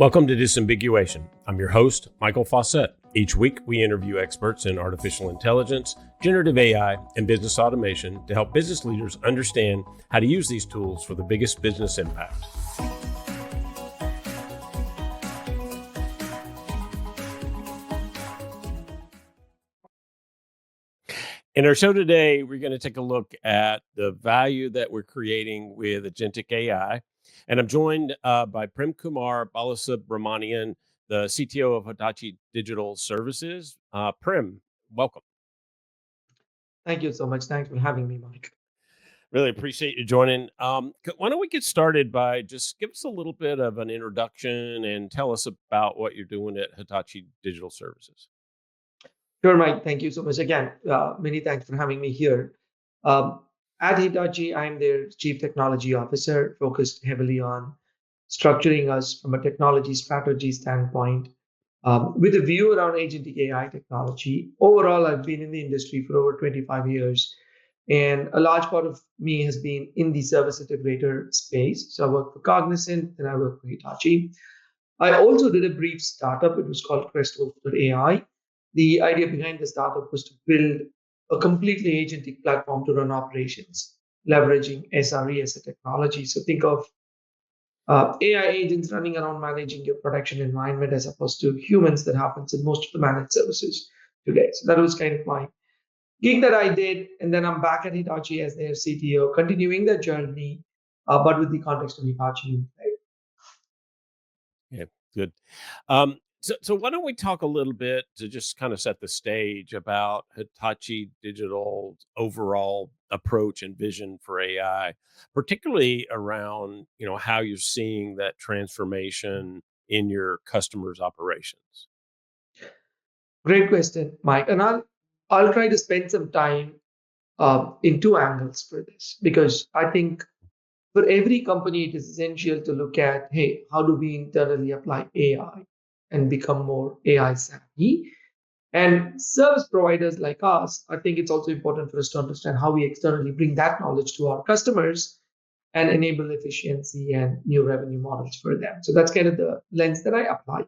Welcome to Disambiguation. I'm your host, Michael Fauscette. Each week, we interview experts in artificial intelligence, generative AI, and business automation to help business leaders understand how to use these tools for the biggest business impact. In our show today, we're going to take a look at the value that we're creating with Agentic AI. And I'm joined by Premkumar Balasubramanian, the CTO of Hitachi Digital Services. Prem, welcome. Thank you so much. Thanks for having me, Mike. Really appreciate you joining. Why don't we get started by just give us a little bit of an introduction and tell us about what you're doing at Hitachi Digital Services. Sure, Mike. Thank you so much again. Many thanks for having me here. At Hitachi, I'm their Chief Technology Officer, focused heavily on structuring us from a technology strategy standpoint, with a view around agentic AI technology. Overall, I've been in the industry for over 25 years, and a large part of me has been in the service integrator space. So I work for Cognizant, and I work for Hitachi. I also did a brief startup. It was called AI. The idea behind the startup was to build a completely agentic platform to run operations, leveraging SRE as a technology. So think of AI agents running around managing your production environment as opposed to humans that happens in most of the managed services today. So that was kind of my gig that I did. And then I'm back at Hitachi as their CTO, continuing the journey, but with the context of Hitachi. Yeah, good. So why don't we talk a little bit to just kind of set the stage about Hitachi Digital's overall approach and vision for AI, particularly around, how you're seeing that transformation in your customers' operations. Great question, Mike. And I'll try to spend some time in two angles for this, because I think for every company, it is essential to look at, hey, how do we internally apply AI and become more AI savvy? And service providers like us, I think it's also important for us to understand how we externally bring that knowledge to our customers and enable efficiency and new revenue models for them. So that's kind of the lens that I apply.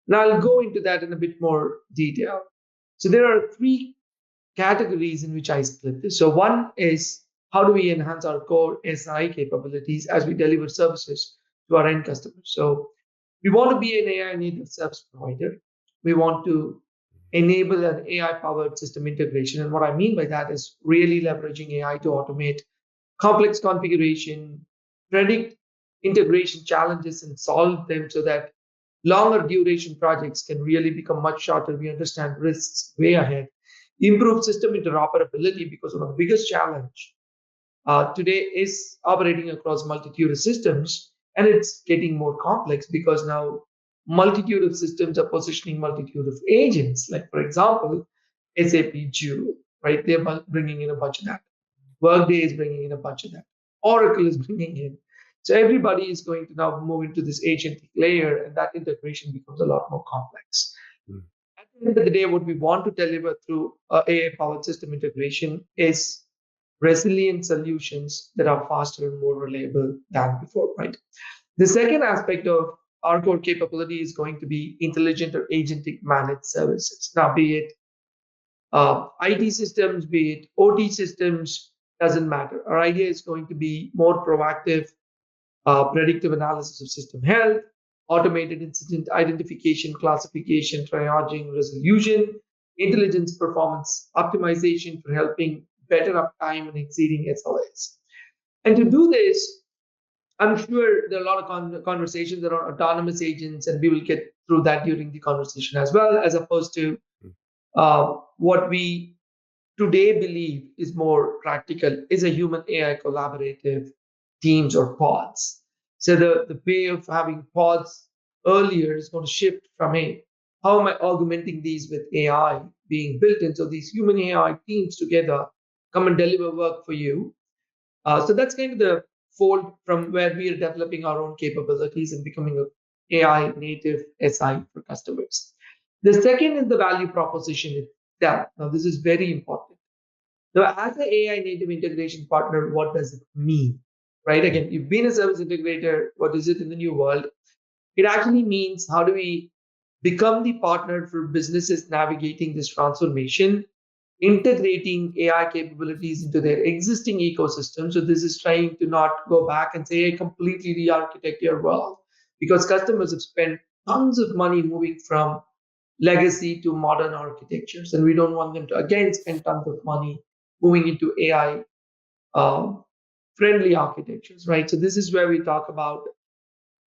Now I'll go into that in a bit more detail. So there are three categories in which I split this. So one is, how do we enhance our core SI capabilities as we deliver services to our end customers? So we want to be an AI native service provider. We want to enable an AI powered system integration. And what I mean by that is really leveraging AI to automate complex configuration, predict integration challenges, and solve them so that longer duration projects can really become much shorter. We understand risks way ahead. Improve system interoperability, because one of the biggest challenge today is operating across multitude of systems, and it's getting more complex because now multitude of systems are positioning multitude of agents. Like for example, SAP Joule, right? They're bringing in a bunch of that. Workday is bringing in a bunch of that. Oracle is bringing in. So everybody is going to now move into this agentic layer, and that integration becomes a lot more complex. At the end of the day, what we want to deliver through AI-powered system integration is resilient solutions that are faster and more reliable than before, right? The second aspect of our core capability is going to be intelligent or agentic managed services. Now, be it IT systems, be it OT systems, doesn't matter. Our idea is going to be more proactive, predictive analysis of system health, automated incident identification, classification, triaging, resolution, intelligence performance optimization for helping better uptime and exceeding SLAs. And to do this, I'm sure there are a lot of conversations around autonomous agents, and we will get through that during the conversation as well, as opposed to what we today believe is more practical is a human AI collaborative teams or pods. So the way of having pods earlier is going to shift from how am I augmenting these with AI being built in? So these human AI teams together come and deliver work for you. So that's kind of the fold from where we are developing our own capabilities and becoming an AI native SI for customers. The second is the value proposition itself. Now, this is very important. Now, as an AI native integration partner, what does it mean? Right? Again, you've been a service integrator. What is it in the new world? It actually means how do we become the partner for businesses navigating this transformation, integrating AI capabilities into their existing ecosystem. So this is trying to not go back and say, hey, completely re-architect your world, because customers have spent tons of money moving from legacy to modern architectures, and we don't want them to again spend tons of money moving into AI um, friendly architectures, right? So this is where we talk about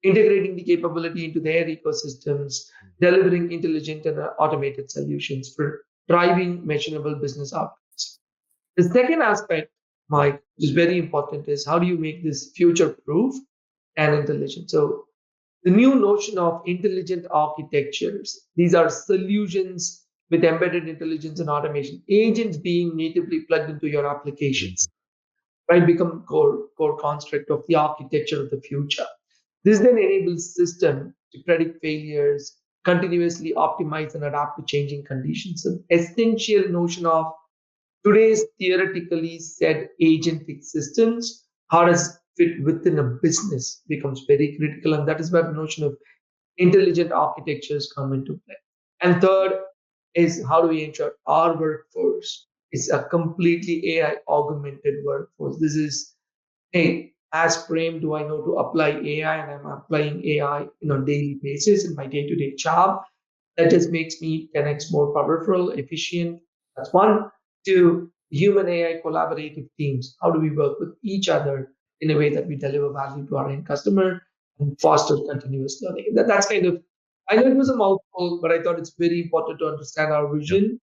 integrating the capability into their ecosystems, delivering intelligent and automated solutions for driving measurable business outcomes. The second aspect, Mike, which is very important, is how do you make this future proof and intelligent? So the new notion of intelligent architectures, these are solutions with embedded intelligence and automation, agents being natively plugged into your applications, right, become core construct of the architecture of the future. This then enables system to predict failures, continuously optimize and adapt to changing conditions. An essential notion of today's theoretically said agentic systems, how does it fit within a business becomes very critical, and that is where the notion of intelligent architectures come into play. And third is how do we ensure our workforce is a completely AI augmented workforce. This is, hey, as Prem, do I know to apply AI, and I'm applying AI on a daily basis in my day-to-day job. That just makes me 10x more powerful, efficient. That's one. Two, human AI collaborative teams. How do we work with each other in a way that we deliver value to our end customer and foster continuous learning? That's kind of, I know it was a mouthful, but I thought it's very important to understand our Yeah. vision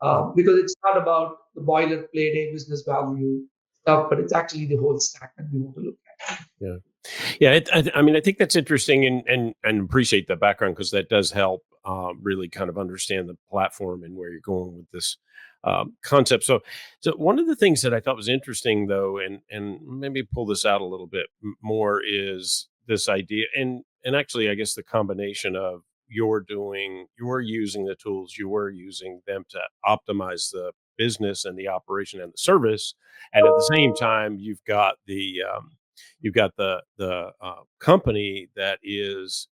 Yeah. because it's not about the boilerplate a business value stuff, but it's actually the whole stack that we want to look at. Yeah. Yeah, I mean, I think that's interesting, and appreciate the background because that does help really kind of understand the platform and where you're going with this concept. So one of the things that I thought was interesting, though, and maybe pull this out a little bit more, is this idea, and actually, I guess the combination of you're using the tools, you were using them to optimize the business and the operation and the service, and at the same time, you've got the company that is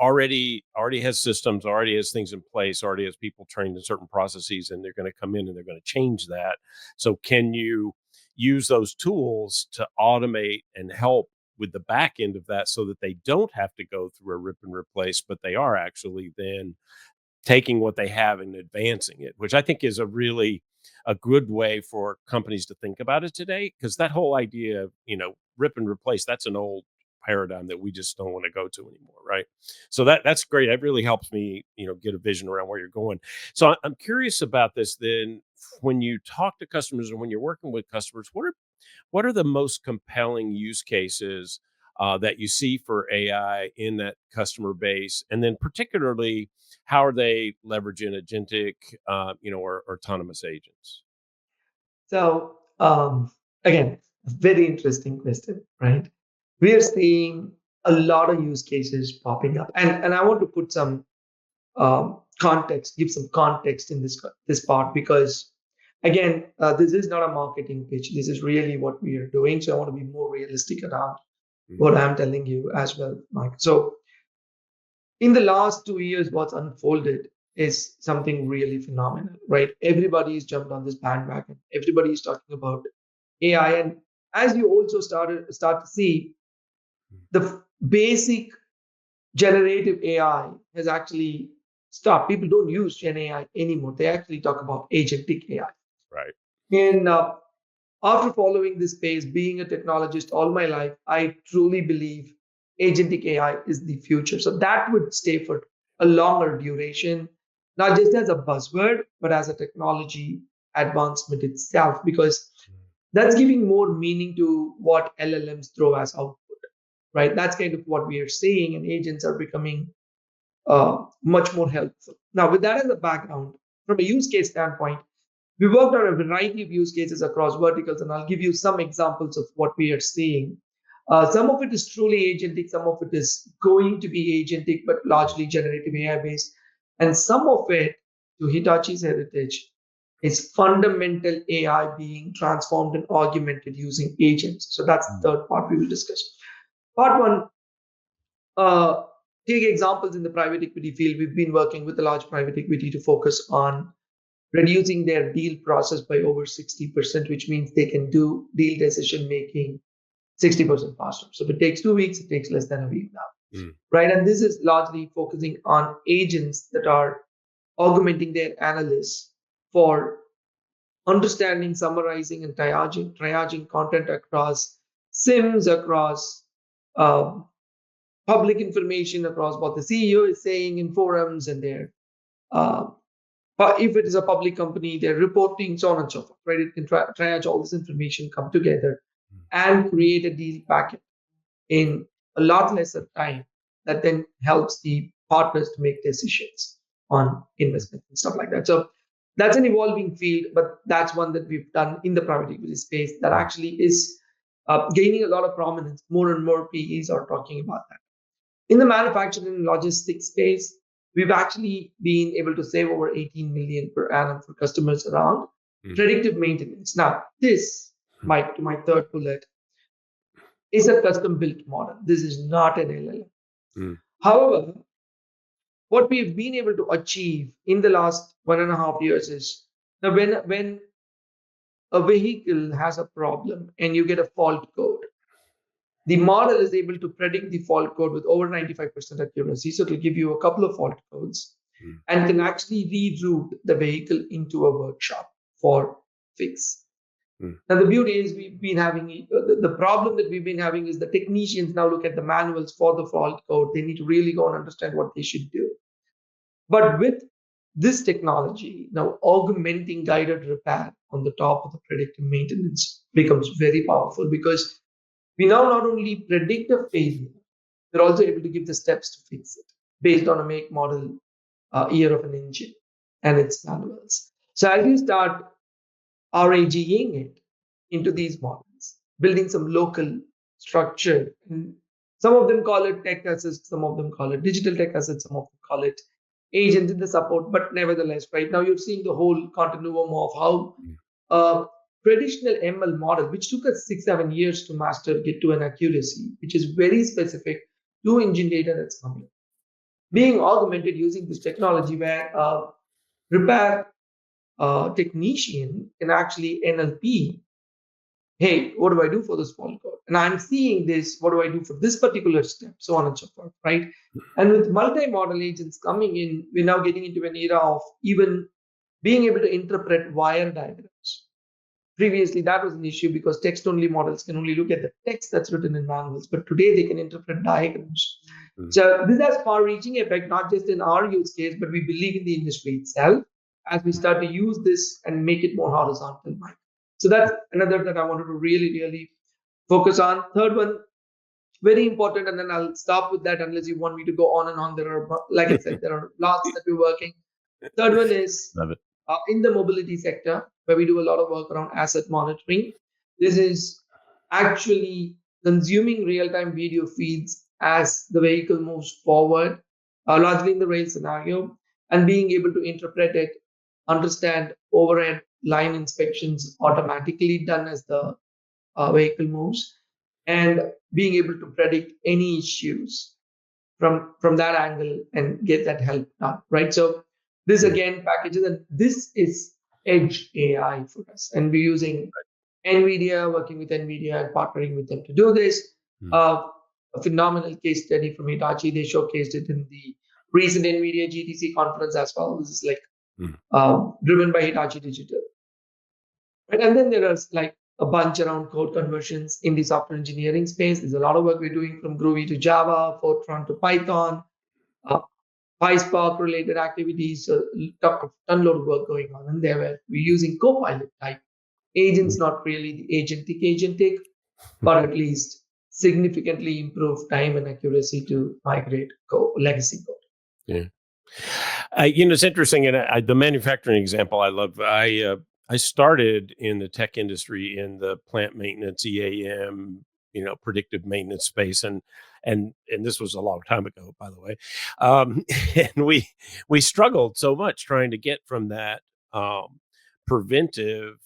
already has systems, already has things in place, already has people trained in certain processes, and they're going to come in and they're going to change that. So can you use those tools to automate and help with the back end of that so that they don't have to go through a rip and replace, but they are actually then taking what they have and advancing it, which I think is a good way for companies to think about it today. Because that whole idea of, rip and replace, that's an old paradigm that we just don't want to go to anymore, right? So that's great. That really helps me, get a vision around where you're going. So I'm curious about this then. When you talk to customers and when you're working with customers, what are the most compelling use cases that you see for AI in that customer base? And then particularly, how are they leveraging agentic, or autonomous agents? So, again, a very interesting question, right? We are seeing a lot of use cases popping up, and I want to put some context, give some context in this part because, again, this is not a marketing pitch. This is really what we are doing. So I want to be more realistic around Mhm. what I'm telling you as well, Mike. So in the last 2 years, what's unfolded is something really phenomenal, right? Everybody's jumped on this bandwagon. Everybody's talking about AI, and as you also start to see, the basic generative AI has actually stopped. People don't use Gen AI anymore. They actually talk about agentic AI. Right. And after following this space, being a technologist all my life, I truly believe agentic AI is the future. So that would stay for a longer duration, not just as a buzzword, but as a technology advancement itself, because that's giving more meaning to what LLMs throw as output, right? That's kind of what we are seeing, and agents are becoming much more helpful. Now, with that as a background, from a use case standpoint, we worked on a variety of use cases across verticals, and I'll give you some examples of what we are seeing. Some of it is truly agentic, some of it is going to be agentic, but largely generative AI based. And some of it, to Hitachi's heritage, is fundamental AI being transformed and augmented using agents. So that's the third part we will discuss. Part one, uh, take examples in the private equity field. We've been working with a large private equity to focus on reducing their deal process by over 60%, which means they can do deal decision making 60% faster. So if it takes 2 weeks, it takes less than a week now, Mm. right? And this is largely focusing on agents that are augmenting their analysts for understanding, summarizing, and triaging content across SIMs, across um, public information, across what the CEO is saying in forums and their uh, but if it is a public company, they're reporting, so on and so forth, right? It can triage all this information, come together, and create a deal packet in a lot lesser time that then helps the partners to make decisions on investment and stuff like that. So that's an evolving field, but that's one that we've done in the private equity space that Mm. actually is gaining a lot of prominence. More and more PEs are talking about that. In the manufacturing and logistics space, we've actually been able to save over 18 million per annum for customers around Mm. predictive maintenance. Now, this, Mm. Mike, to my third bullet, is a custom built model. This is not an LLM. Mm. However, what we've been able to achieve in the last 1.5 years is now when a vehicle has a problem and you get a fault code, the model is able to predict the fault code with over 95% accuracy. So it'll give you a couple of fault codes Mm. and can actually reroute the vehicle into a workshop for fix. Mm. Now, the beauty is we've been having the problem that we've been having is the technicians now look at the manuals for the fault code. They need to really go and understand what they should do. But with this technology, now augmenting guided repair on the top of the predictive maintenance becomes very powerful because we now not only predict a failure, we're also able to give the steps to fix it based on a make, model, year of an engine and its manuals. So as you start RAGing it into these models, building some local structure, and some of them call it tech assist, some of them call it digital tech assist, some of them call it agent in the support. But nevertheless, right now you're seeing the whole continuum of how Mm. a traditional ML model, which took us 6, 7 years to master, get to an accuracy, which is very specific to engine data that's coming, Mm. being augmented using this technology where repair technician can actually NLP, hey, what do I do for this fault code? And I'm seeing this, what do I do for this particular step? So on and so forth, right? And with multi-model agents coming in, we're now getting into an era of even being able to interpret wire diagrams. Previously, that was an issue because text-only models can only look at the text that's written in manuals, but today they can interpret diagrams. Mm. So this has far-reaching effect, not just in our use case, but we believe in the industry itself as we start to use this and make it more horizontal. Mike. So that's another that I wanted to really, really focus on. Third one, very important, and then I'll stop with that unless you want me to go on and on. There are, like I said, there are lots that we're working. Third one is Love it. in the mobility sector, where we do a lot of work around asset monitoring. This is actually consuming real time video feeds as the vehicle moves forward, largely in the rail scenario, and being able to interpret it, understand overhead line inspections automatically done as the vehicle moves, and being able to predict any issues from that angle and get that help done, right? So this Mm. again packages, and this is edge AI for us, and we're using NVIDIA, working with NVIDIA and partnering with them to do this. Mm. Uh, a phenomenal case study from Hitachi. They showcased it in the recent NVIDIA GTC conference as well. This is like Mm. driven by Hitachi Digital. Right? And then there is like a bunch around code conversions in the software engineering space. There's a lot of work we're doing from Groovy to Java, Fortran to Python, uh, PySpark related activities, so ton load of work going on. And there where we're using Copilot type agents, Mm. not really the agentic, but at least significantly improve time and accuracy to migrate legacy code. Yeah. It's interesting, and the manufacturing example I love. I started in the tech industry in the plant maintenance EAM, predictive maintenance space, and this was a long time ago, by the way. And we struggled so much trying to get from that preventive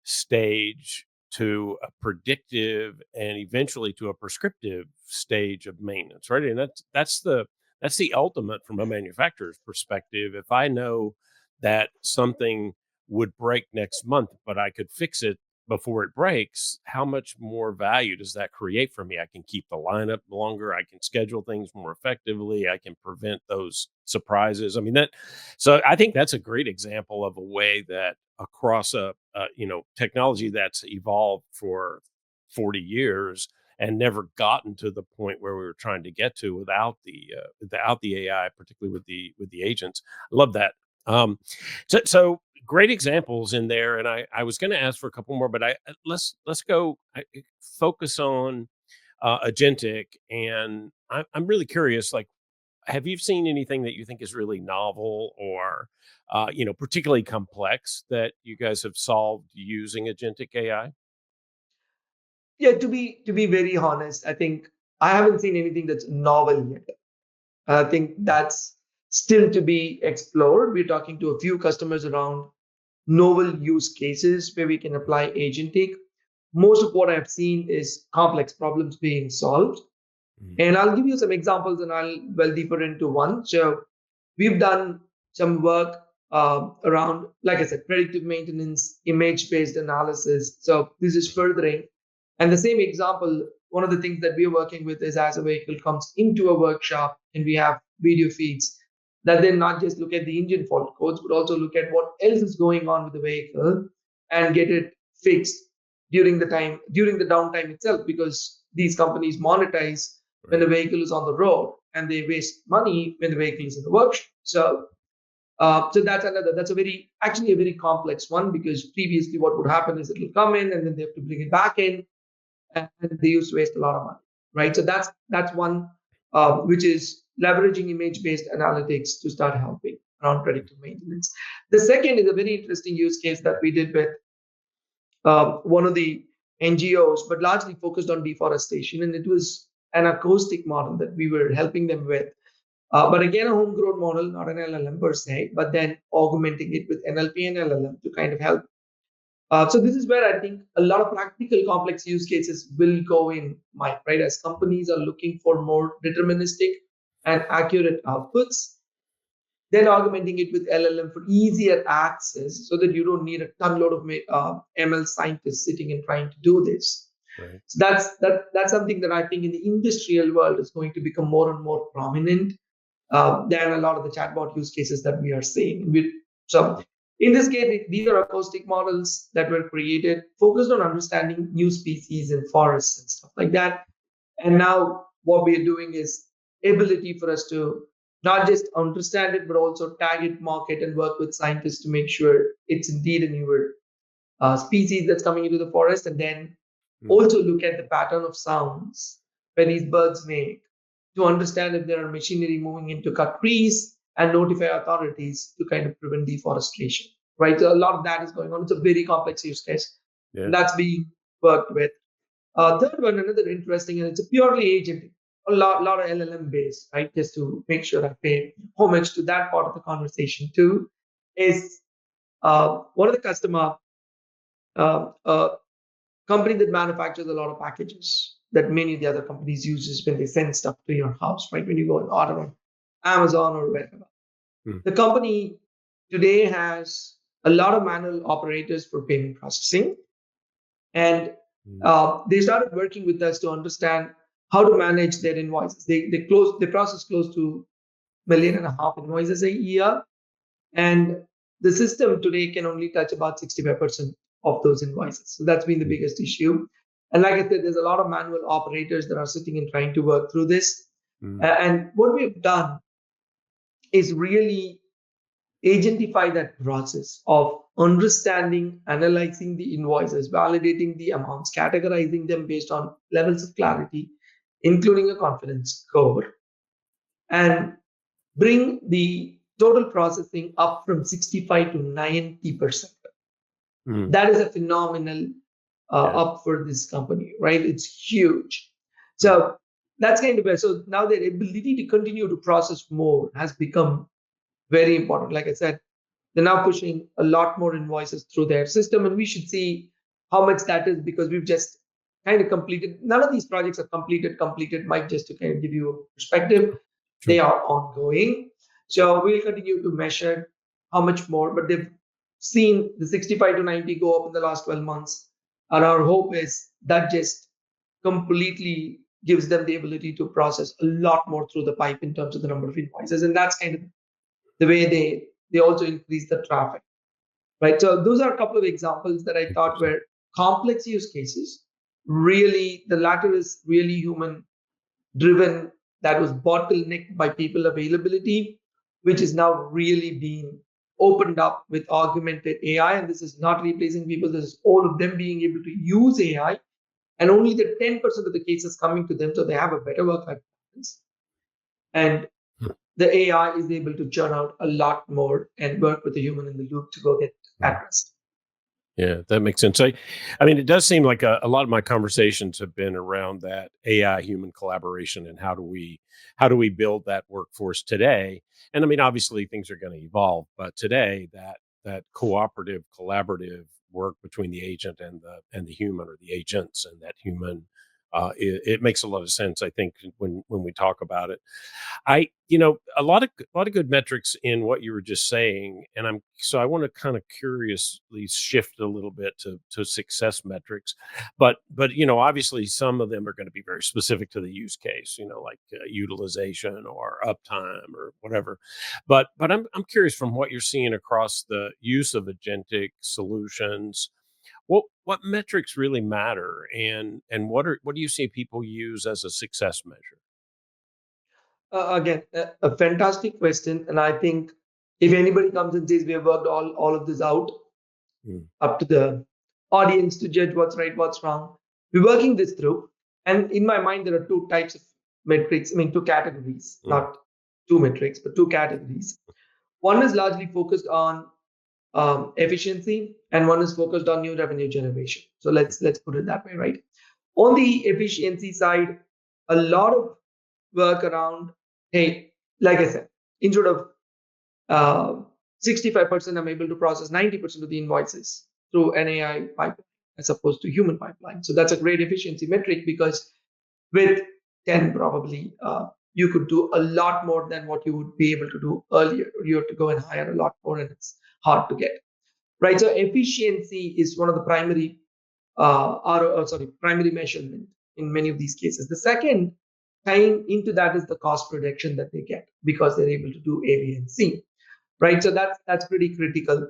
stage to a predictive and eventually to a prescriptive stage of maintenance, right? And that's the ultimate from a manufacturer's perspective. If I know that something would break next month, but I could fix it before it breaks, how much more value does that create for me? I can keep the lineup longer. I can schedule things more effectively. I can prevent those surprises. I mean, so I think that's a great example of a way that across technology that's evolved for 40 years and never gotten to the point where we were trying to get to without the AI, particularly with the agents. I love that. So great examples in there, and I was going to ask for a couple more, but let's go focus on Agentic, and I'm really curious. Like, have you seen anything that you think is really novel or particularly complex that you guys have solved using Agentic AI? Yeah, to be very honest, I think I haven't seen anything that's novel yet. I think that's still to be explored. We're talking to a few customers around novel use cases where we can apply agentic. Most of what I've seen is complex problems being solved. Mm. And I'll give you some examples and I'll well deeper into one. So we've done some work around, like I said, predictive maintenance, image-based analysis. So this is furthering. And the same example, one of the things that we're working with is as a vehicle comes into a workshop and we have video feeds that then not just look at the engine fault codes, but also look at what else is going on with the vehicle and get it fixed during the downtime itself, because these companies monetize when the Right. vehicle is on the road and they waste money when the vehicle is in the workshop. So that's actually a very complex one, because previously what would happen is it will come in and then they have to bring it back in, and they used to waste a lot of money, right? So that's one which is leveraging image-based analytics to start helping around predictive maintenance. The second is a very interesting use case that we did with one of the NGOs, but largely focused on deforestation, and it was an acoustic model that we were helping them with. But again, a homegrown model, not an LLM per se, but then augmenting it with NLP and LLM to kind of help. So this is where I think a lot of practical complex use cases will go in, Mike, right? As companies are looking for more deterministic and accurate outputs, then augmenting it with LLM for easier access so that you don't need a ton load of ML scientists sitting and trying to do this. Right. So that's something that I think in the industrial world is going to become more and more prominent than a lot of the chatbot use cases that we are seeing. So in this case, these are acoustic models that were created focused on understanding new species in forests and stuff like that. And now what we are doing is ability for us to not just understand it, but also tag it, mark it, and work with scientists to make sure it's indeed a newer species that's coming into the forest, and then Mm. also look at the pattern of sounds when these birds make to understand if there are machinery moving in to cut trees and notify authorities to kind of prevent deforestation. Right, so a lot of that is going on. It's a very complex use case, and Yeah. that's being worked with. Third one, another interesting, and it's a purely agent, lot of LLM based, right? Just to make sure I pay homage to that part of the conversation too, is one of the customer, a company that manufactures a lot of packages that many of the other companies uses when they send stuff to your house, right? When you go and order on Amazon or wherever. Mm. The company today has a lot of manual operators for payment processing, and Mm. they started working with us to understand how to manage their invoices. They process close to 1.5 million invoices a year, and the system today can only touch about 65% of those invoices. So that's been the Mm. biggest issue. And like I said, there's a lot of manual operators that are sitting and trying to work through this. Mm. And what we've done is really agentify that process of understanding, analyzing the invoices, validating the amounts, categorizing them based on levels of clarity, including a confidence score, and bring the total processing up from 65 to 90%. Mm. That is a phenomenal Yeah. up for this company, right? It's huge. Mm. So that's kind of where, so now their ability to continue to process more has become very important. Like I said, they're now pushing a lot more invoices through their system, and we should see how much that is, because we've just kind of completed. None of these projects are completed. Mike, just to kind of give you a perspective, they Sure. are ongoing. So we'll continue to measure how much more, but they've seen the 65 to 90 go up in the last 12 months. And our hope is that just completely gives them the ability to process a lot more through the pipe in terms of the number of invoices. And that's kind of the way they also increase the traffic, right? So those are a couple of examples that I thought Interesting. were complex use cases. Really, the latter is really human driven, that was bottlenecked by people availability, which is now really being opened up with augmented AI. And this is not replacing people, this is all of them being able to use AI, and only the 10% of the cases coming to them, so they have a better work-life balance. And the AI is able to churn out a lot more and work with the human in the loop to go get Mm. addressed. Yeah, that makes sense. I mean, it does seem like a lot of my conversations have been around that AI human collaboration and how do we build that workforce today? And I mean, obviously things are going to evolve, but today that cooperative, collaborative work between the agent and the human or the agents and that human, it makes a lot of sense. I think when we talk about it. A lot of good metrics in what you were just saying, and I want to kind of curiously shift a little bit to success metrics, but obviously some of them are going to be very specific to the use case, like utilization or uptime or whatever. But I'm curious from what you're seeing across the use of agentic solutions. What metrics really matter, and what do you see people use as a success measure? Again, a fantastic question. And I think if anybody comes and says we have worked all of this out, Mm, up to the audience to judge what's right, what's wrong. We're working this through. And in my mind, there are two types of metrics, I mean, two categories, mm, not two metrics, but two categories. One is largely focused on efficiency, and one is focused on new revenue generation. So let's put it that way, right? On the efficiency side, a lot of work around, hey, like I said, instead of uh, 65%, I'm able to process 90% of the invoices through an AI pipeline as opposed to human pipeline. So that's a great efficiency metric, because with 10 probably you could do a lot more than what you would be able to do earlier. You have to go and hire a lot more, and it's hard to get, right? So efficiency is one of the primary primary measurement in many of these cases. The second tying into that is the cost reduction that they get because they're able to do A, B, and C, right? So that's pretty critical.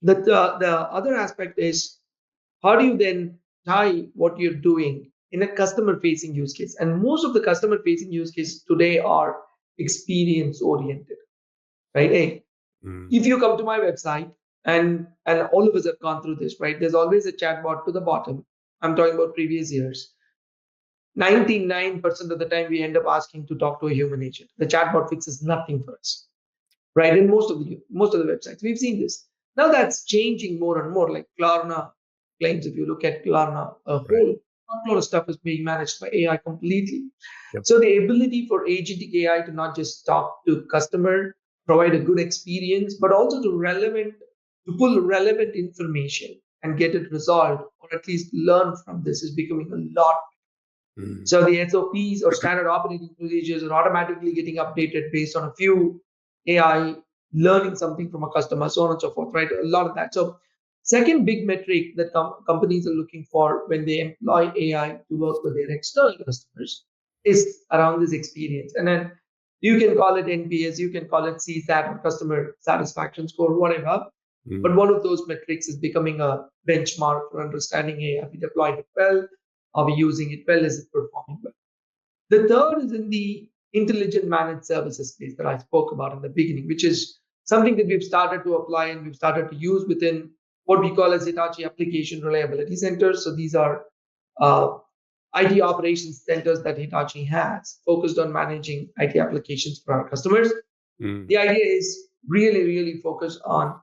The other aspect is, how do you then tie what you're doing in a customer facing use case? And most of the customer facing use cases today are experience oriented, right? Hey, mm. if you come to my website, and all of us have gone through this, right? There's always a chatbot to the bottom. I'm talking about previous years. 99% of the time we end up asking to talk to a human agent. The chatbot fixes nothing for us, right? In most of the websites, we've seen this. Now that's changing more and more. Like Klarna claims, if you look at Klarna, a Right. whole lot of stuff is being managed by AI completely. Yep. So the ability for agentic AI to not just talk to customer, provide a good experience, but also to pull relevant information and get it resolved, or at least learn from this, is becoming a lot. Mm. So the SOPs or standard operating procedures are automatically getting updated based on a few AI learning something from a customer, so on and so forth, right? A lot of that. So second big metric that companies are looking for when they employ AI to work with their external customers is around this experience. And then you can call it NPS, you can call it CSAT or customer satisfaction score, whatever. But Mm. one of those metrics is becoming a benchmark for understanding, hey, have we deployed it well? Are we using it well? Is it performing well? The third is in the intelligent managed services space that I spoke about in the beginning, which is something that we've started to apply and we've started to use within what we call as Hitachi application reliability centers. So these are uh, IT operations centers that Hitachi has focused on managing IT applications for our customers. Mm. The idea is really, really focus on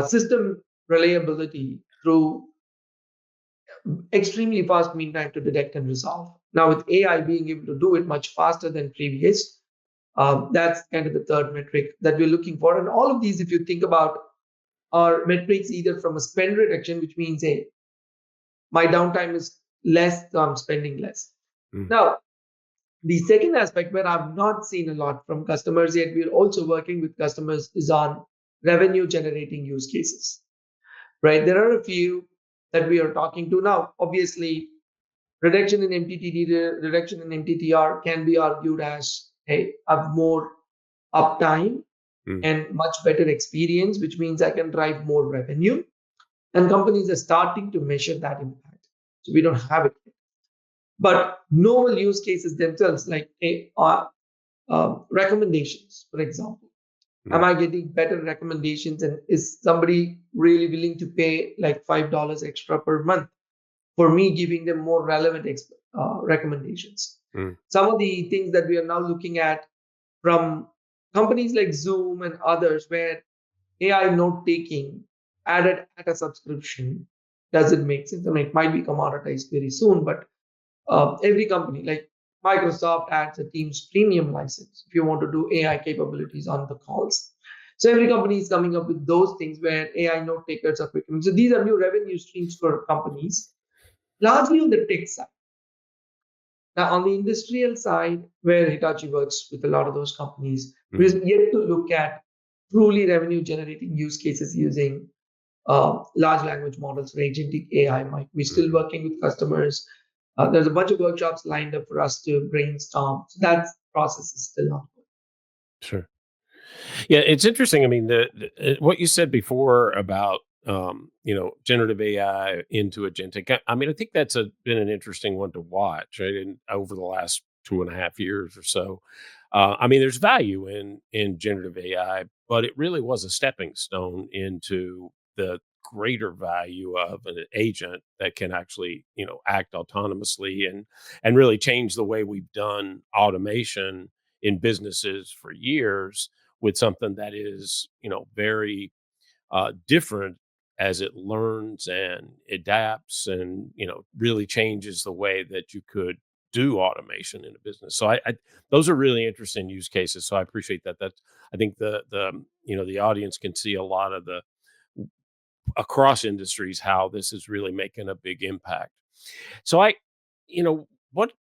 system reliability through extremely fast mean time to detect and resolve. Now, with AI being able to do it much faster than previous, that's kind of the third metric that we're looking for. And all of these, if you think about, are metrics either from a spend reduction, which means, hey, My downtime is less, so I'm spending less. Mm, Now, the second aspect where I've not seen a lot from customers yet, we're also working with customers, is on revenue generating use cases, right? There are a few that we are talking to now. Obviously, reduction in MTTR can be argued as, hey, I have more uptime mm, and much better experience, which means I can drive more revenue. And companies are starting to measure that impact. So we don't have it yet. But novel use cases themselves, like recommendations, for example. Am mm, I getting better recommendations? And is somebody really willing to pay like $5 extra per month for me giving them more relevant recommendations? mm, Some of the things that we are now looking at from companies like Zoom and others, where AI note taking added at a subscription doesn't make sense. I mean, it might be commoditized very soon, but every company like Microsoft adds a Teams premium license if you want to do AI capabilities on the calls. So every company is coming up with those things where AI note takers are becoming. So these are new revenue streams for companies, largely on the tech side. Now, on the industrial side, where Hitachi works with a lot of those companies, we're mm. yet to look at truly revenue generating use cases using large language models for agentic AI. Mike, we're still Mhm. working with customers. There's a bunch of workshops lined up for us to brainstorm. So that process is still on. Sure. Yeah, it's interesting. I mean, what you said before about generative AI into agentic. I mean, I think that's been an interesting one to watch, right? And over the last 2.5 years or so, I mean, there's value in generative AI, but it really was a stepping stone into the greater value of an agent that can actually, act autonomously and really change the way we've done automation in businesses for years with something that is, very different as it learns and adapts and, really changes the way that you could do automation in a business. So I those are really interesting use cases. So I appreciate that. That I think the audience can see a lot of the across industries how this is really making a big impact. So you know, what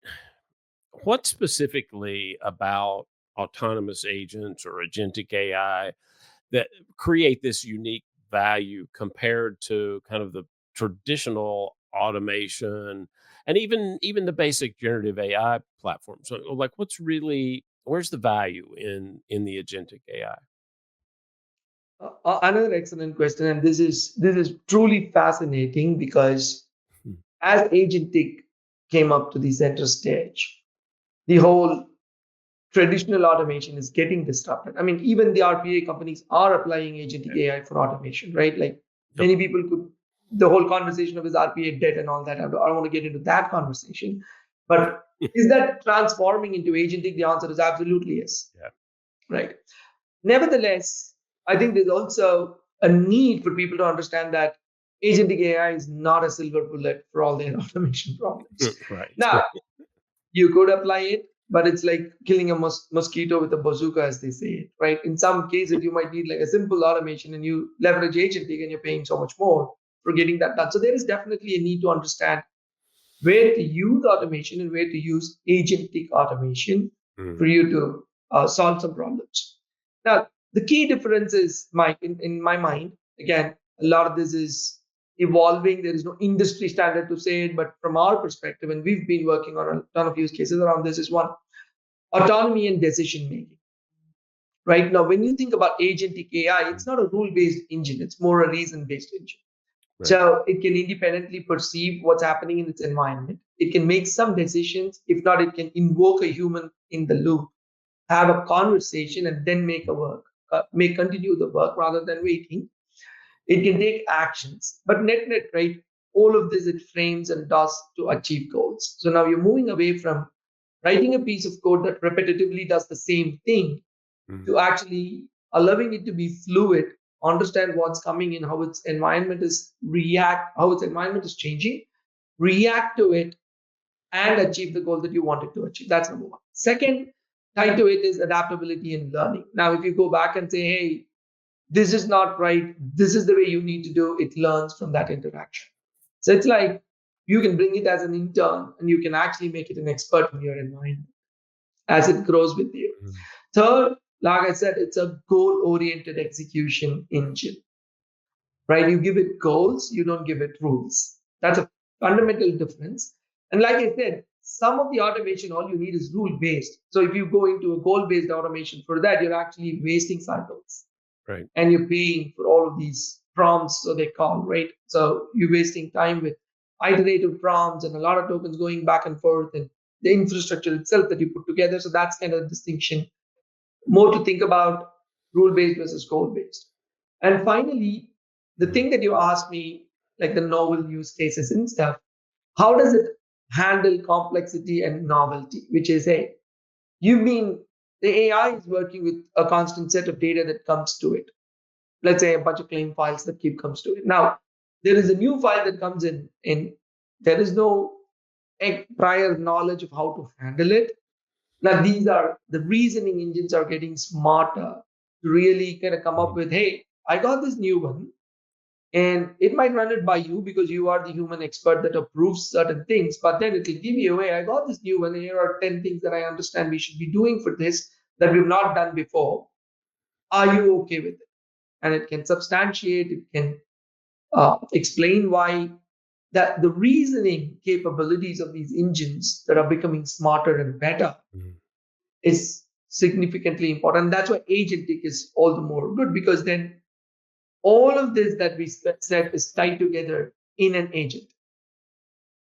what specifically about autonomous agents or agentic AI that create this unique value compared to kind of the traditional automation and even the basic generative AI platforms? So, like, where's the value in the agentic AI? Another excellent question, and this is truly fascinating because Hmm. as agentic came up to the center stage, the whole traditional automation is getting disrupted. I mean, even the RPA companies are applying agentic Yeah. AI for automation, right? Like Yep. many people could, the whole conversation of is RPA dead and all that. I don't want to get into that conversation. But is that transforming into agentic? The answer is absolutely yes, Yeah. right? Nevertheless, I think there's also a need for people to understand that agentic AI is not a silver bullet for all their automation problems. Right. Now, you could apply it, but it's like killing a mosquito with a bazooka, as they say it, right? In some cases, you might need like a simple automation and you leverage agentic and you're paying so much more for getting that done. So there is definitely a need to understand where to use automation and where to use agentic automation Mm, for you to solve some problems. Now, the key difference is, Mike, in my mind, again, a lot of this is evolving. There is no industry standard to say it, but from our perspective, and we've been working on a ton of use cases around this, is one, autonomy and decision making. Right now, when you think about agentic AI, mm, it's not a rule based engine, it's more a reason based engine. right. So it can independently perceive what's happening in its environment. It can make some decisions. If not, it can invoke a human in the loop, have a conversation, and then may continue the work rather than waiting. It can take actions. But net, right? All of this it frames and does to achieve goals. So now you're moving away from writing a piece of code that repetitively does the same thing Mm, to actually allowing it to be fluid, understand what's coming in, how its environment is changing, react to it, and achieve the goal that you wanted to achieve. That's number one. Second, tied to it is adaptability and learning. Now, if you go back and say, hey, this is not right, this is the way you need to do, it learns from that interaction. So it's like You can bring it as an intern and you can actually make it an expert in your environment as it grows with you. Mhm. Third, like I said, it's a goal oriented execution engine, right? You give it goals, you don't give it rules. That's a fundamental difference. And like I said, some of the automation, all you need is rule based. So if you go into a goal based automation for that, you're actually wasting cycles Right. and you're paying for all of these prompts, so they call, right? So you're wasting time with iterative prompts and a lot of tokens going back and forth and the infrastructure itself that you put together. So that's kind of the distinction. More to think about rule based versus goal based. And finally, the Mhm. thing that you asked me, like the novel use cases and stuff, how does it handle complexity and novelty? Which is, hey, you mean the AI is working with a constant set of data that comes to it. Let's say a bunch of claim files that keep comes to it. Now, there is a new file that comes in there is no prior knowledge of how to handle it. Now, these are the reasoning engines are getting smarter to really kind of come up Mhm. with, hey, I got this new one, and it might run it by you because you are the human expert that approves certain things, but then it will give you, hey, I got this new one, and here are 10 things that I understand we should be doing for this that we've not done before. Are you okay with it? And it can substantiate, it can explain why that the reasoning capabilities of these engines that are becoming smarter and better Mhm. is significantly important. That's why agentic is all the more good because then all of this that we said is tied together in an agent.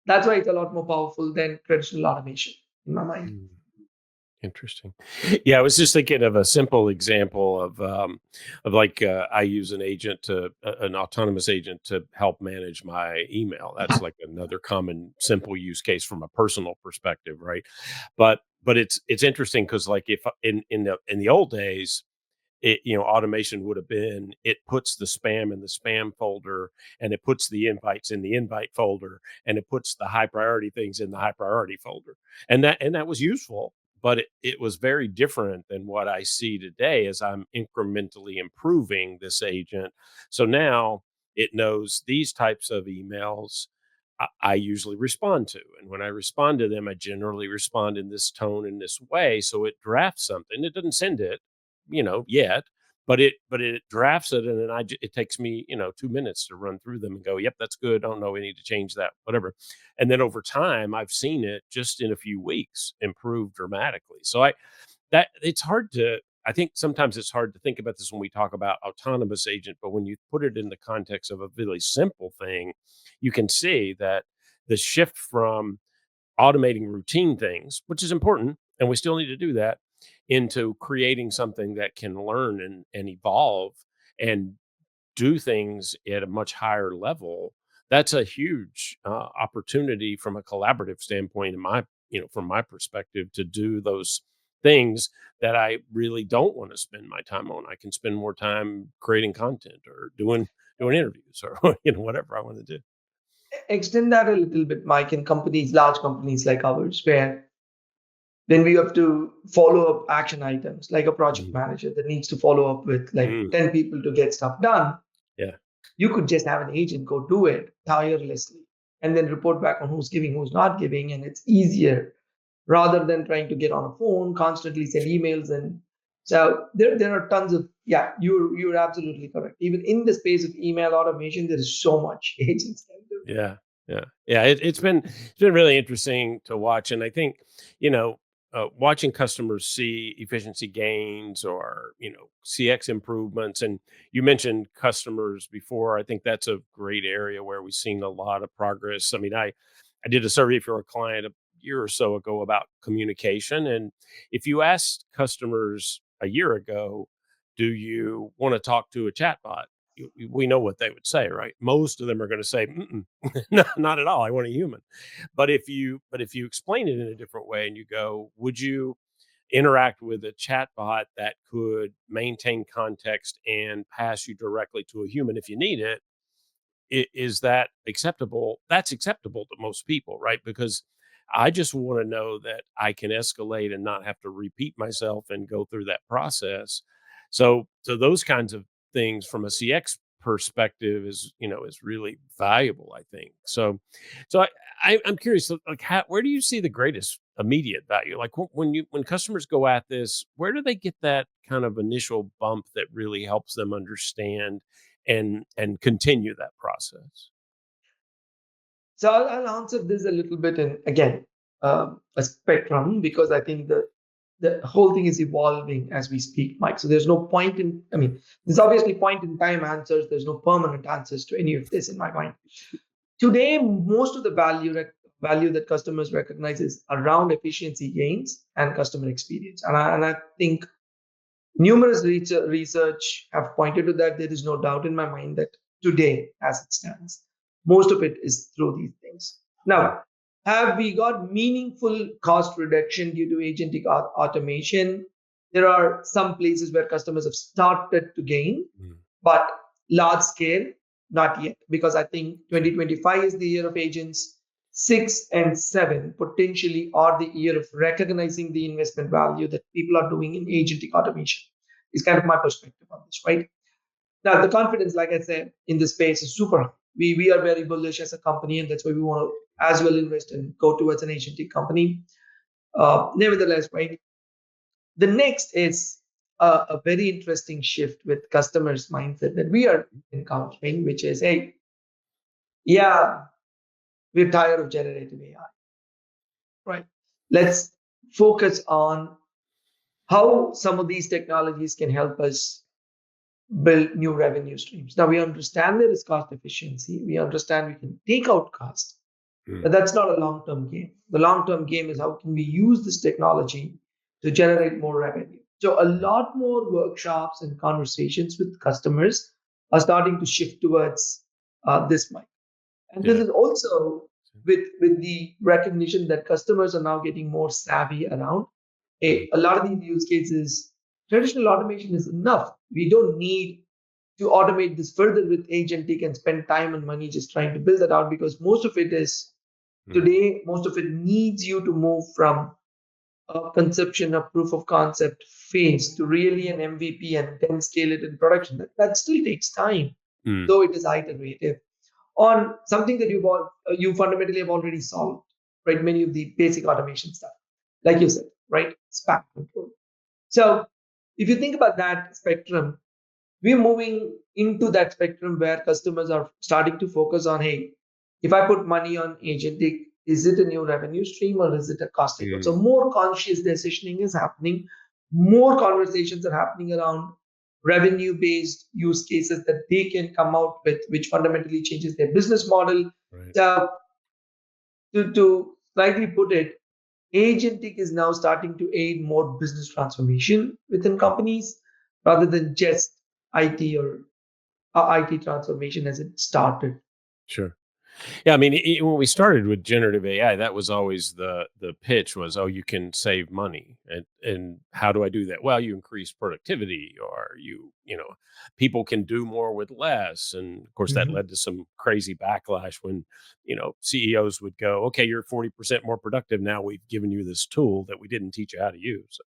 That's why it's a lot more powerful than traditional automation in my mind. Mm. Interesting. Yeah, I was just thinking of a simple example of like I use an agent to an autonomous agent to help manage my email. That's like another common simple use case from a personal perspective, right? But it's interesting because like if in the old days, automation would have been it puts the spam in the spam folder, and it puts the invites in the invite folder, and it puts the high priority things in the high priority folder, and that was useful, but it was very different than what I see today as I'm incrementally improving this agent. So now it knows these types of emails I usually respond to. And when I respond to them, I generally respond in this tone, in this way. So it drafts something. It doesn't send it, yet, but it drafts it, and then it takes me 2 minutes to run through them and go, yep, that's good. Oh no, we need to change that, whatever. And then over time, I've seen it just in a few weeks improve dramatically. So that it's hard to I think sometimes it's hard to think about this when we talk about autonomous agent, but when you put it in the context of a really simple thing, you can see that the shift from automating routine things, which is important, and we still need to do that, into creating something that can learn and evolve and do things at a much higher level. That's a huge opportunity from a collaborative standpoint, from my perspective, to do those things that I really don't want to spend my time on. I can spend more time creating content or doing interviews or whatever I want to do. Extend that a little bit, Mike, in companies, large companies like ours, where then we have to follow up action items like a project Mhm. manager that needs to follow up with like Mm, 10 people to get stuff done. yeah. You could just have an agent go do it tirelessly and then report back on who's giving, who's not giving. And it's easier rather than trying to get on a phone, constantly send emails. And so there are tons of, yeah, you're absolutely correct. Even in the space of email automation, there is so much agents can do. Yeah, yeah, yeah. It's been really interesting to watch, and I think you know, watching customers see efficiency gains or CX improvements. And you mentioned customers before. I think that's a great area where we've seen a lot of progress. I mean, I did a survey for a client a year or so ago about communication, and if you asked customers a year ago, do you want to talk to a chatbot? We know what they would say, right? Most of them are going to say, mm-mm, no, not at all. I want a human. But if you explain it in a different way and you go, would you interact with a chatbot that could maintain context and pass you directly to a human if you need it? Is that acceptable? That's acceptable to most people, right? Because I just want to know that I can escalate and not have to repeat myself and go through that process. So those kinds of things from a CX perspective is really valuable, I think. I'm curious, like, where do you see the greatest immediate value? Like, when customers go at this, where do they get that kind of initial bump that really helps them understand and continue that process? So I'll answer this a little bit in again a spectrum because I think the whole thing is evolving as we speak, Mike. So there's no point in I mean, there's obviously point in time answers. There's no permanent answers to any of this in my mind. Today, most of the value that customers recognize is around efficiency gains and customer experience, and I think numerous research have pointed to that. There is no doubt in my mind that today, as it stands, most of it is through these things. Now, have we got meaningful cost reduction due to agentic automation? There are some places where customers have started to gain, Mm. but large scale, not yet, because I think 2025 is the year of agents. 6 and 7 potentially are the year of recognizing the investment value that people are doing in agentic automation. Is kind of my perspective on this, right? Now, the confidence, like I said, in this space is super high. We are very bullish as a company, and that's why we want to as well invest and go towards an agentic company. Nevertheless, right, the next is a very interesting shift with customers' mindset that we are encountering, which is, hey, yeah, we're tired of generative AI, right? Let's focus on how some of these technologies can help us build new revenue streams. Now we understand there is cost efficiency. We understand we can take out cost, Mm. but that's not a long-term game. The long-term game is how can we use this technology to generate more revenue. So a lot more workshops and conversations with customers are starting to shift towards this mic. And this Yeah. is also with the recognition that customers are now getting more savvy around Mm. a lot of these use cases. Traditional automation is enough. We don't need to automate this further with agentic and spend time and money just trying to build that out because most of it is Mm. today, most of it needs you to move from a conception, a proof of concept phase to really an MVP and then scale it in production. That still takes time, Mm. though it is iterative on something that you fundamentally have already solved, right? Many of the basic automation stuff, like you said, right? SPAC control. So if you think about that spectrum, we're moving into that spectrum where customers are starting to focus on, hey, if I put money on agentic, is it a new revenue stream or is it a cost takeout? So Mm. more conscious decisioning is happening. More conversations are happening around revenue-based use cases that they can come out with, which fundamentally changes their business model. Right. So to slightly put it, agentic is now starting to aid more business transformation within companies rather than just IT or IT transformation as it started. Sure. Yeah, I mean, when we started with generative AI, that was always the pitch was, oh, you can save money, and how do I do that? Well, you increase productivity, or people can do more with less, and of course that Mhm. led to some crazy backlash when CEOs would go, okay, you're 40% more productive now. We've given you this tool that we didn't teach you how to use.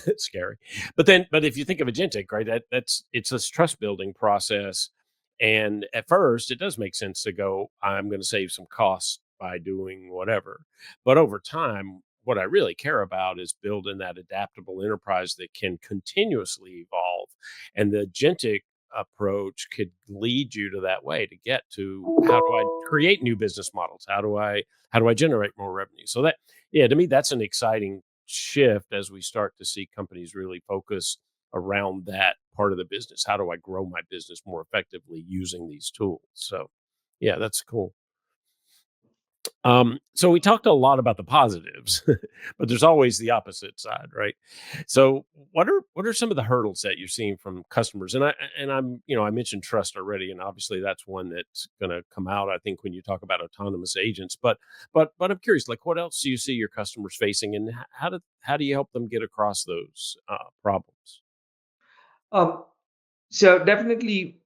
It's scary. But if you think of agentic, right, it's this trust building process. And at first, it does make sense to go, I'm going to save some costs by doing whatever. But over time, what I really care about is building that adaptable enterprise that can continuously evolve. And the agentic approach could lead you to that way to get to how do I create new business models? How do I generate more revenue? So that, yeah, to me, that's an exciting shift as we start to see companies really focus around that part of the business. How do I grow my business more effectively using these tools? So, yeah, that's cool. So we talked a lot about the positives, but there's always the opposite side, right? So what are some of the hurdles that you're seeing from customers? I mentioned trust already, and obviously that's one that's going to come out, I think, when you talk about autonomous agents. But I'm curious, like, what else do you see your customers facing, and how do you help them get across those problems? Um, so definitely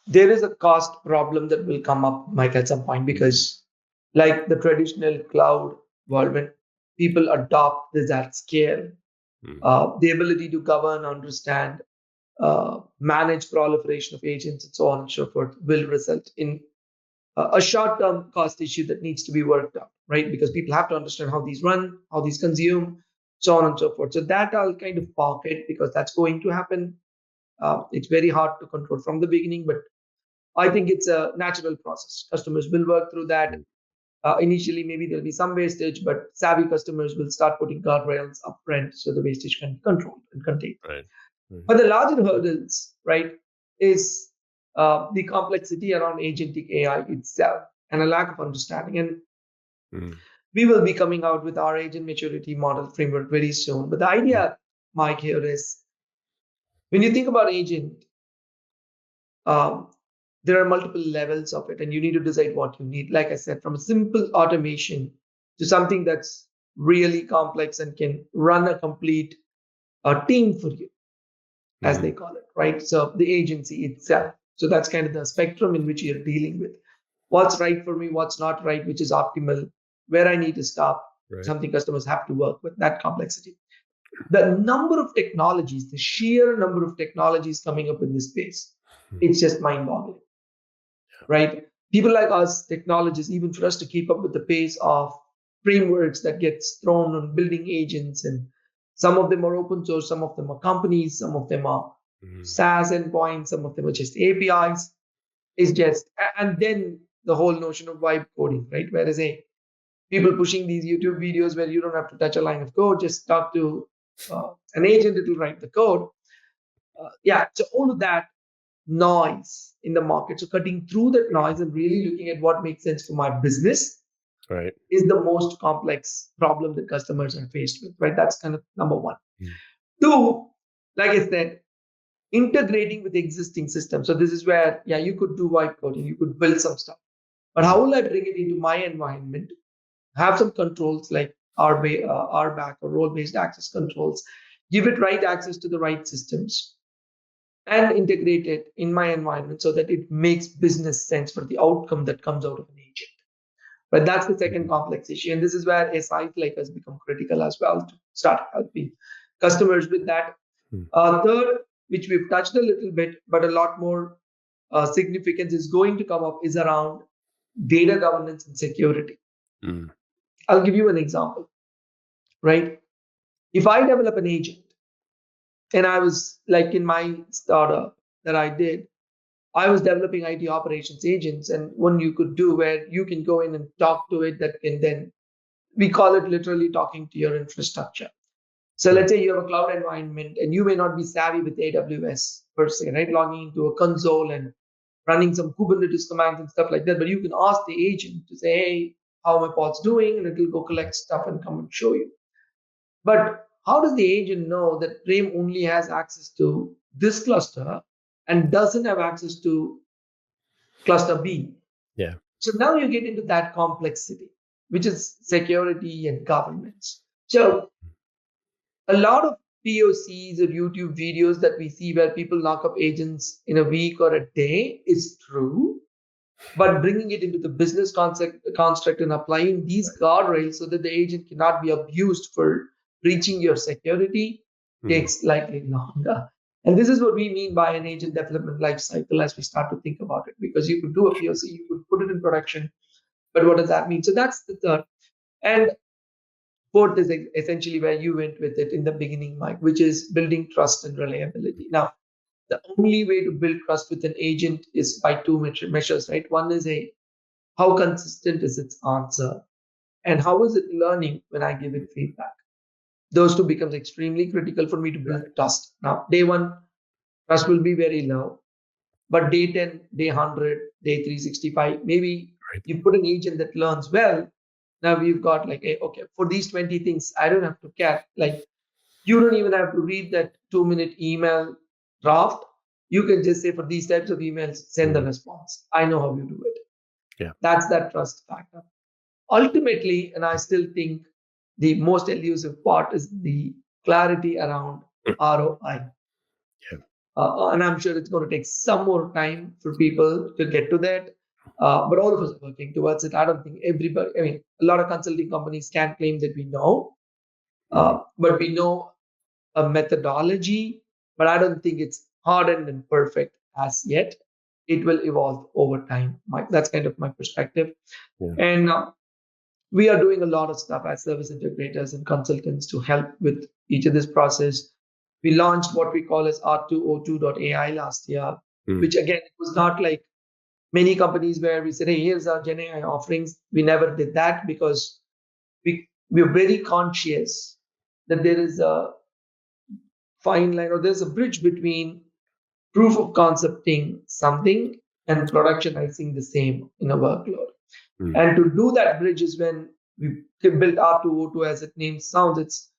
there is a cost problem that will come up, Mike, at some point because, like the traditional cloud world, when people adopt this at scale, Mm. the ability to govern, understand, manage proliferation of agents and so on and so forth will result in a short-term cost issue that needs to be worked out, right? Because people have to understand how these run, how these consume, so on and so forth. So that I'll kind of pocket because that's going to happen. It's very hard to control from the beginning, but I think it's a natural process. Customers will work through that. Initially, maybe there'll be some wastage, but savvy customers will start putting guardrails upfront so the wastage can be controlled and contained. Right. Right. But the larger hurdles, right, is the complexity around agentic AI itself and a lack of understanding. And Mm. we will be coming out with our agent maturity model framework very soon. But the Mm. idea, Mike, here is when you think about agent, um, there are multiple levels of it, and you need to decide what you need. Like I said, from a simple automation to something that's really complex and can run a complete team for you, as they Mm. call it, right? So the agency itself. So that's kind of the spectrum in which you're dealing with. What's right for me, what's not right, which is optimal, where I need to stop, Right. something customers have to work with, that complexity. The number of technologies, the sheer number of technologies coming up in this space, Mm. it's just mind boggling, right? People like us, technologists, even for us to keep up with the pace of frameworks that gets thrown on building agents, and some of them are open source, some of them are companies, some of them are Mm. SaaS endpoints, some of them are just APIs. Is just, and then the whole notion of vibe coding, right? Whereas people pushing these YouTube videos where you don't have to touch a line of code, just talk to an agent, it'll write the code. Yeah, so all of that noise in the market. So cutting through that noise and really looking at what makes sense for my business Right. is the most complex problem that customers are faced with, right? That's kind of number one. Mm. Two, like I said, integrating with existing systems. So this is where, yeah, you could do vibe coding, you could build some stuff. But Mm. how will I bring it into my environment? Have some controls like RBAC or role-based access controls. Give it right access to the right systems and integrate it in my environment so that it makes business sense for the outcome that comes out of an agent. But that's the second Mhm. complex issue. And this is where SIs like us become critical as well to start helping customers with that. Mm. Third, which we've touched a little bit, but a lot more significance is going to come up is around data governance and security. Mm. I'll give you an example, right? If I develop an agent and I was like in my startup that I did, I was developing IT operations agents, and one you could do where you can go in and talk to it that can then, we call it literally talking to your infrastructure. So Right. let's say you have a cloud environment and you may not be savvy with AWS per se, right? Logging into a console and running some Kubernetes commands and stuff like that. But you can ask the agent to say, hey, how are my pods doing? And it'll go collect stuff and come and show you. But how does the agent know that Prem only has access to this cluster and doesn't have access to cluster B? Yeah. So now you get into that complexity, which is security and governance. So a lot of POCs or YouTube videos that we see where people knock up agents in a week or a day is true, but bringing it into the business construct and applying these guardrails so that the agent cannot be abused for breaching your security Mm. takes slightly longer. And this is what we mean by an agent development life cycle as we start to think about it, because you could do a POC, you could put it in production, but what does that mean? So that's the third. And fourth is essentially where you went with it in the beginning, Mike, which is building trust and reliability. Now, the only way to build trust with an agent is by two measures, right? One is how consistent is its answer, and how is it learning when I give it feedback. Those two becomes extremely critical for me to build Right. trust. Now, day one, trust will be very low, but day 10, day 100, day 365, maybe Right. you put an agent that learns well. Now we've got like, okay, for these 20 things, I don't have to care. Like, you don't even have to read that 2-minute email draft. You can just say, for these types of emails, send the Mm. response. I know how you do it. Yeah. That's that trust factor. Ultimately, and I still think the most elusive part is the clarity around ROI. Yeah. And I'm sure it's going to take some more time for people to get to that. But all of us are working towards it. I don't think everybody, I mean, a lot of consulting companies can claim that we know, Mm. but we know a methodology, but I don't think it's hardened and perfect as yet. It will evolve over time. That's kind of my perspective. Yeah. And we are doing a lot of stuff as service integrators and consultants to help with each of this process. We launched what we call as R2O2.ai last year, Mm. which again, it was not like many companies where we said, hey, here's our Gen AI offerings. We never did that because we're very conscious that there is a fine line or there's a bridge between proof of concepting something and productionizing the same in a workload. Mm. And to do that bridge is when we built R2O2, as its name sounds. It's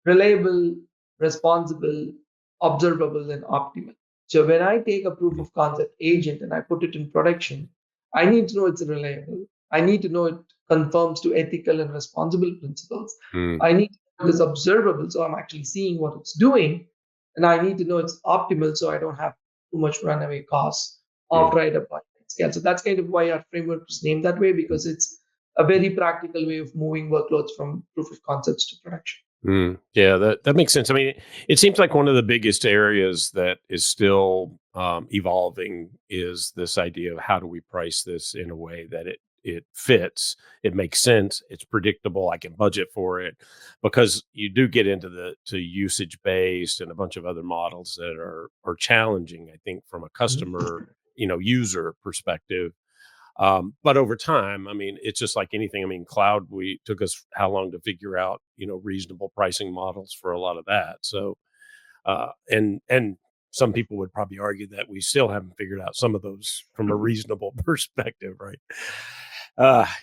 reliable, responsible, observable, and optimal. So when I take a proof of concept agent and I put it in production, I need to know it's reliable. I need to know it conforms to ethical and responsible principles. Mm. I need to know it is observable, so I'm actually seeing what it's doing. And I need to know it's optimal, so I don't have too much runaway costs Mm. after I deploy at scale. So that's kind of why our framework was named that way, because it's a very practical way of moving workloads from proof of concepts to production. Mm. Yeah, that makes sense. I mean, it seems like one of the biggest areas that is still evolving is this idea of how do we price this in a way that it fits, it makes sense, it's predictable, I can budget for it, because you do get into the to usage based and a bunch of other models that are challenging, I think, from a customer, user perspective. But over time, I mean, it's just like anything. I mean, cloud, we took us how long to figure out, reasonable pricing models for a lot of that. So, and some people would probably argue that we still haven't figured out some of those from a reasonable perspective, right?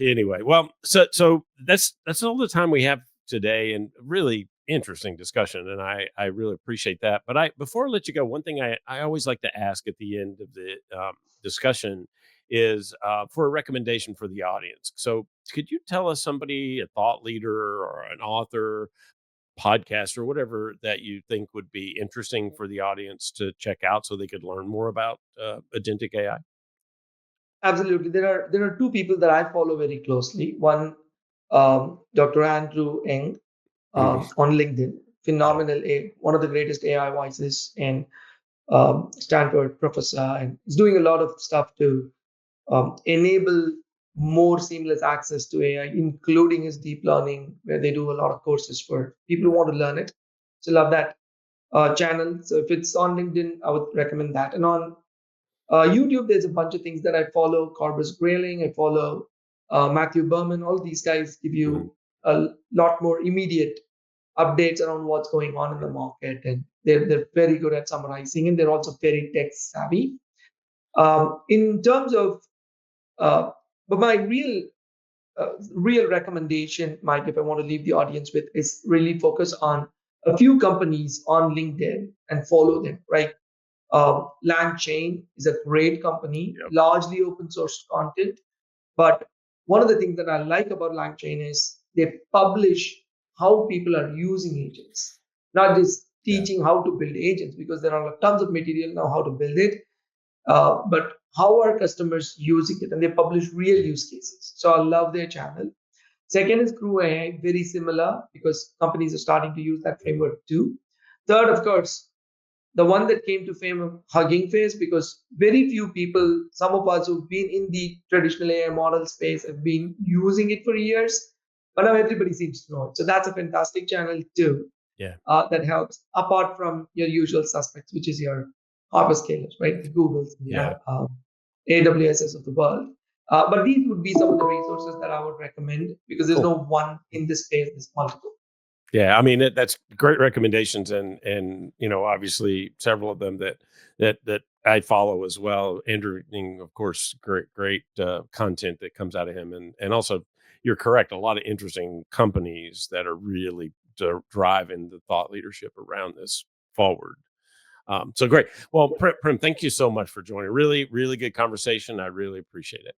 Anyway, well, so that's all the time we have today, and really interesting discussion, and I really appreciate that. But before I let you go, one thing I always like to ask at the end of the discussion is for a recommendation for the audience. So, could you tell us somebody, a thought leader or an author, podcast, or whatever that you think would be interesting for the audience to check out so they could learn more about agentic AI? Absolutely. There are two people that I follow very closely. One, Dr. Andrew Ng Mhm. on LinkedIn, Yeah. phenomenal, one of the greatest AI voices, and Stanford professor, and he's doing a lot of stuff to enable more seamless access to AI, including his deep learning, where they do a lot of courses for people who want to learn it. So love that channel. So if it's on LinkedIn, I would recommend that. And on YouTube, there's a bunch of things that I follow. Corbus Grayling, I follow Matthew Berman. All these guys give Mhm. you a lot more immediate updates around what's going on in the market, and they're very good at summarizing, and they're also very tech savvy. In terms of, but my real recommendation, Mike, if I want to leave the audience with, is really focus on a few companies on LinkedIn and follow them. Right, LangChain is a great company, Yep. largely open source content. But one of the things that I like about LangChain is they publish how people are using agents, not just Yeah. teaching how to build agents, because there are tons of material now how to build it, but how are customers using it? And they publish real use cases. So I love their channel. Second is Crew AI, very similar because companies are starting to use that framework too. Third, of course, the one that came to fame of Hugging Face, because very few people, some of us who've been in the traditional AI model space, have been using it for years, but now everybody seems to know it. So that's a fantastic channel too, Yeah. that helps apart from your usual suspects, which is your hyperscalers, right? The Googles, the Yeah. AWSs of the world. But these would be some of the resources that I would recommend, because there's Cool. no one in this space, there's multiple. Yeah, I mean that's great recommendations, and obviously several of them that I follow as well. Andrew, Ng, of course, great content that comes out of him, and also you're correct. A lot of interesting companies that are really driving the thought leadership around this forward. So great. Well, Prem, thank you so much for joining. Really, really good conversation. I really appreciate it.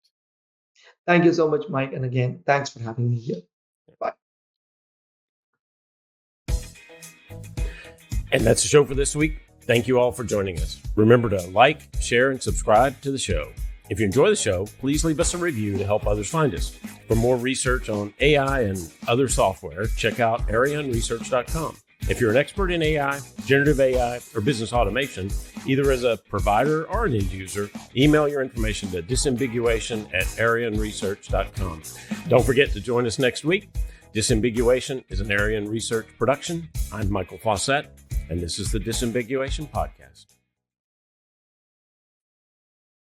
Thank you so much, Mike. And again, thanks for having me here. Bye. And that's the show for this week. Thank you all for joining us. Remember to like, share, and subscribe to the show. If you enjoy the show, please leave us a review to help others find us. For more research on AI and other software, check out arianresearch.com. If you're an expert in AI, generative AI, or business automation, either as a provider or an end user, email your information to disambiguation@arianresearch.com. Don't forget to join us next week. Disambiguation is an Arian Research production. I'm Michael Fauscette, and this is the Disambiguation Podcast.